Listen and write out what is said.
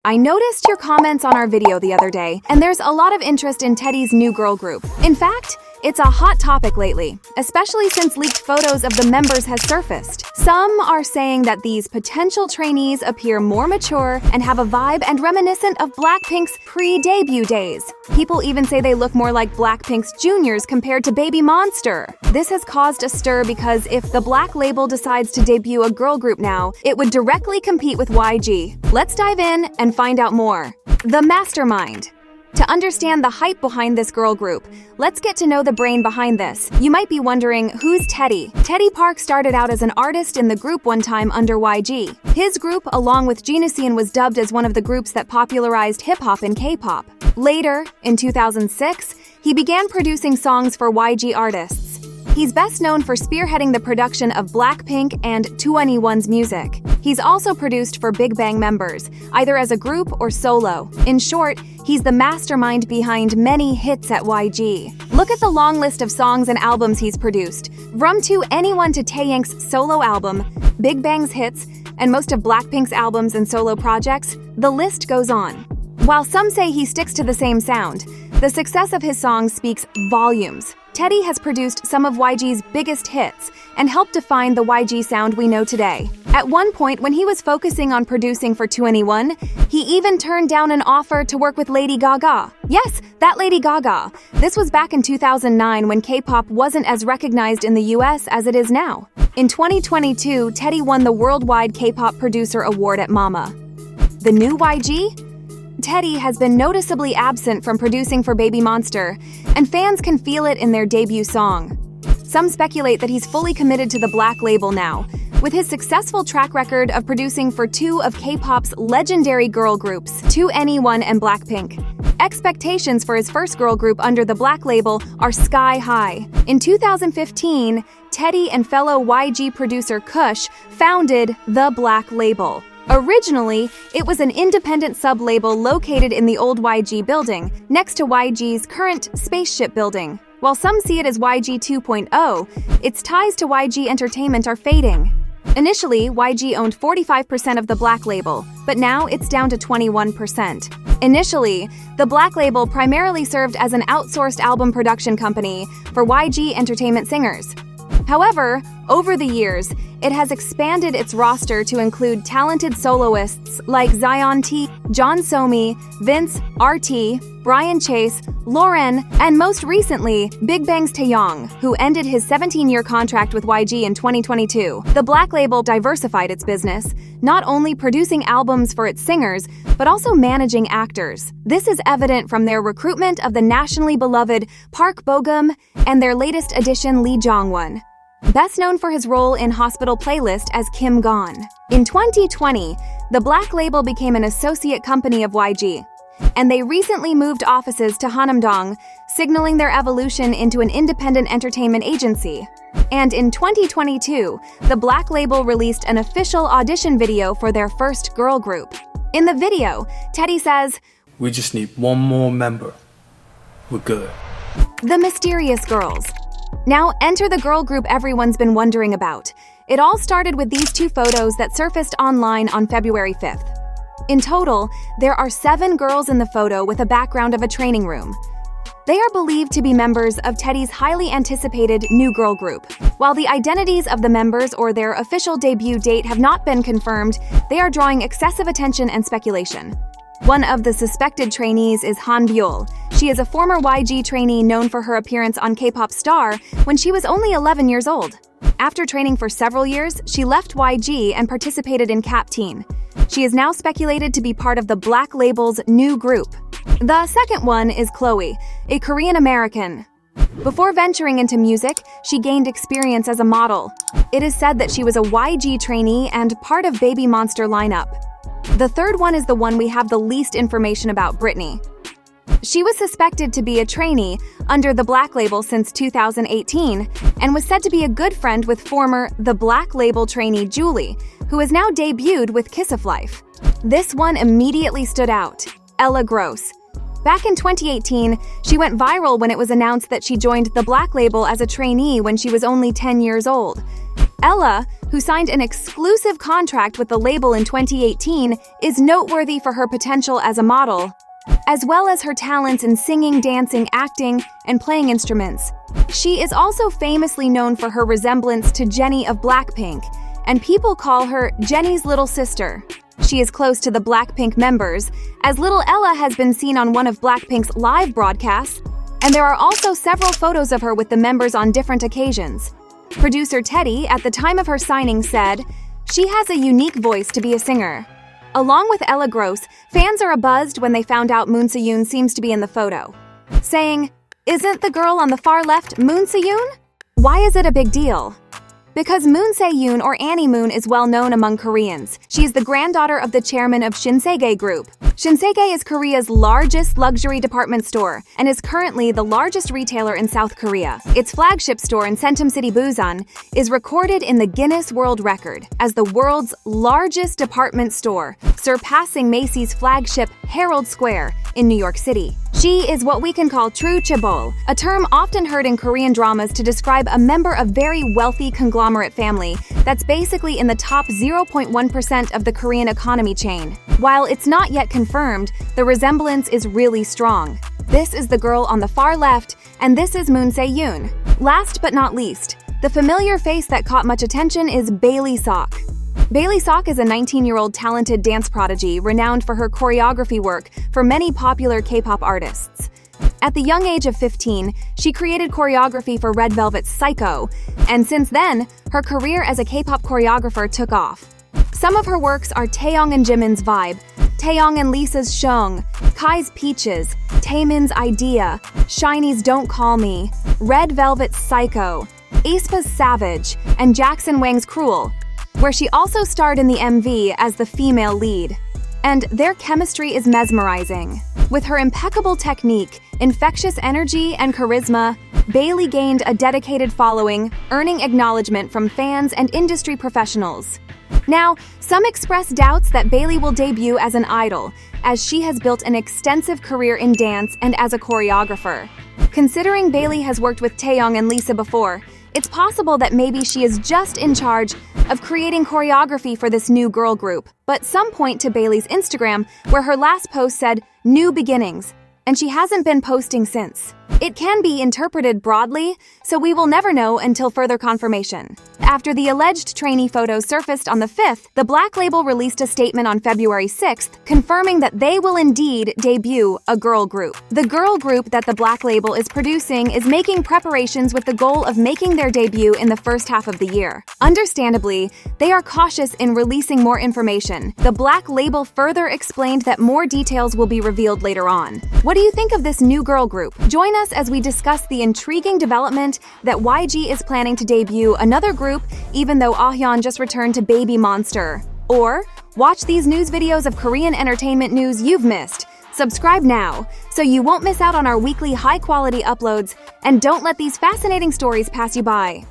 I noticed your comments on our video the other day, and there's a lot of interest in Teddy's new girl group. In fact, it's a hot topic lately, especially since leaked photos of the members has surfaced. Some are saying that these potential trainees appear more mature and have a vibe and reminiscent of Blackpink's pre-debut days. People even say they look more like Blackpink's juniors compared to Babymonster. This has caused a stir because if the Black label decides to debut a girl group now, it would directly compete with YG. Let's dive in and find out more. The Mastermind. To understand the hype behind this girl group, let's get to know the brain behind this. You might be wondering, who's Teddy? Teddy Park started out as an artist in the group one time under YG. His group, along with Junkee, was dubbed as one of the groups that popularized hip-hop and K-pop. Later, in 2006, he began producing songs for YG artists. He's best known for spearheading the production of Blackpink and 2NE1's music. He's also produced for Big Bang members, either as a group or solo. In short, he's the mastermind behind many hits at YG. Look at the long list of songs and albums he's produced. From 2NE1 to Taehyung's solo album, Big Bang's hits, and most of Blackpink's albums and solo projects, the list goes on. While some say he sticks to the same sound, the success of his songs speaks volumes. Teddy has produced some of YG's biggest hits and helped define the YG sound we know today. At one point, when he was focusing on producing for 2NE1, he even turned down an offer to work with Lady Gaga. Yes, that Lady Gaga. This was back in 2009 when K-pop wasn't as recognized in the US as it is now. In 2022, Teddy won the Worldwide Kpop Producer Award at Mama. The new YG? Teddy has been noticeably absent from producing for Babymonster, and fans can feel it in their debut song. Some speculate that he's fully committed to the Black label now, with his successful track record of producing for two of K-pop's legendary girl groups, 2NE1 and Blackpink. Expectations for his first girl group under the Black label are sky high. In 2015, Teddy and fellow YG producer Kush founded the Black label. Originally, it was an independent sub-label located in the old YG building, next to YG's current spaceship building. While some see it as YG 2.0, its ties to YG Entertainment are fading. Initially, YG owned 45% of the Black label, but now it's down to 21%. Initially, the Black label primarily served as an outsourced album production company for YG Entertainment singers. However, over the years, it has expanded its roster to include talented soloists like Zion T, John Somi, Vince, RT, Brian Chase, Lauren, and most recently, Big Bang's Taehyung, who ended his 17-year contract with YG in 2022. The Black label diversified its business, not only producing albums for its singers, but also managing actors. This is evident from their recruitment of the nationally beloved Park Bo-gum and their latest addition Lee Jong-won, best known for his role in Hospital Playlist as Kim Gon. In 2020, the Black label became an associate company of YG, and they recently moved offices to Hanamdong, signaling their evolution into an independent entertainment agency. And in 2022, the Black label released an official audition video for their first girl group. In the video, Teddy says, "We just need one more member. We're good." The Mysterious Girls. Now enter the girl group everyone's been wondering about. It all started with these two photos that surfaced online on February 5th. In total, there are 7 girls in the photo with a background of a training room. They are believed to be members of Teddy's highly anticipated new girl group. While the identities of the members or their official debut date have not been confirmed, they are drawing excessive attention and speculation. One of the suspected trainees is Han Byul. She is a former YG trainee known for her appearance on K-pop Star when she was only 11 years old. After training for several years, she left YG and participated in Kpop Teen. She is now speculated to be part of the Black label's new group. The second one is Chloe, a Korean American. Before venturing into music, she gained experience as a model. It is said that she was a YG trainee and part of Babymonster lineup. The third one is the one we have the least information about, Brittany. She was suspected to be a trainee under the Black label since 2018 and was said to be a good friend with former The Black label trainee Julie, who has now debuted with Kiss of Life. This one immediately stood out, Ella Gross. Back in 2018, she went viral when it was announced that she joined the Black label as a trainee when she was only 10 years old. Ella, who signed an exclusive contract with the label in 2018, is noteworthy for her potential as a model, as well as her talents in singing, dancing, acting, and playing instruments. She is also famously known for her resemblance to Jennie of BLACKPINK, and people call her Jennie's little sister. She is close to the BLACKPINK members, as little Ella has been seen on one of BLACKPINK's live broadcasts, and there are also several photos of her with the members on different occasions. Producer Teddy, at the time of her signing, said, "She has a unique voice to be a singer." Along with Ella Gross, fans are abuzz when they found out Moon Se-yoon seems to be in the photo, saying, "Isn't the girl on the far left Moon Se-yoon?" Why is it a big deal? Because Moon Se-yoon, or Annie Moon, is well known among Koreans. She is the granddaughter of the chairman of Shinsegae Group. Shinsegae is Korea's largest luxury department store and is currently the largest retailer in South Korea. Its flagship store in Centum City, Busan, is recorded in the Guinness World Record as the world's largest department store, surpassing Macy's flagship Herald Square in New York City. She is what we can call true chaebol, a term often heard in Korean dramas to describe a member of very wealthy conglomerate family that's basically in the top 0.1% of the Korean economy chain. While it's not yet confirmed, the resemblance is really strong. This is the girl on the far left, and this is Moon Se-yoon. Last but not least, the familiar face that caught much attention is Bailey Sok. Bailey Sok is a 19-year-old talented dance prodigy renowned for her choreography work for many popular K-pop artists. At the young age of 15, she created choreography for Red Velvet's Psycho, and since then, her career as a K-pop choreographer took off. Some of her works are Taeyong and Jimin's Vibe, Taeyong and Lisa's Shung, Kai's Peaches, Taemin's Idea, SHINee's Don't Call Me, Red Velvet's Psycho, aespa's Savage, and Jackson Wang's Cruel, where she also starred in the MV as the female lead. And their chemistry is mesmerizing. With her impeccable technique, infectious energy, and charisma, Bailey gained a dedicated following, earning acknowledgement from fans and industry professionals. Now, some express doubts that Bailey will debut as an idol, as she has built an extensive career in dance and as a choreographer. Considering Bailey has worked with Taeyong and Lisa before, it's possible that maybe she is just in charge of creating choreography for this new girl group. But some point to Bailey's Instagram, where her last post said, "New beginnings," and she hasn't been posting since. It can be interpreted broadly, so we will never know until further confirmation. After the alleged trainee photos surfaced on the 5th, the Black Label released a statement on February 6th, confirming that they will indeed debut a girl group. The girl group that the Black Label is producing is making preparations with the goal of making their debut in the first half of the year. Understandably, they are cautious in releasing more information. The Black Label further explained that more details will be revealed later on. What do you think of this new girl group? Join us as we discuss the intriguing development that YG is planning to debut another group even though Ahyeon just returned to Babymonster. Or watch these news videos of Korean entertainment news you've missed. Subscribe now so you won't miss out on our weekly high-quality uploads, and don't let these fascinating stories pass you by.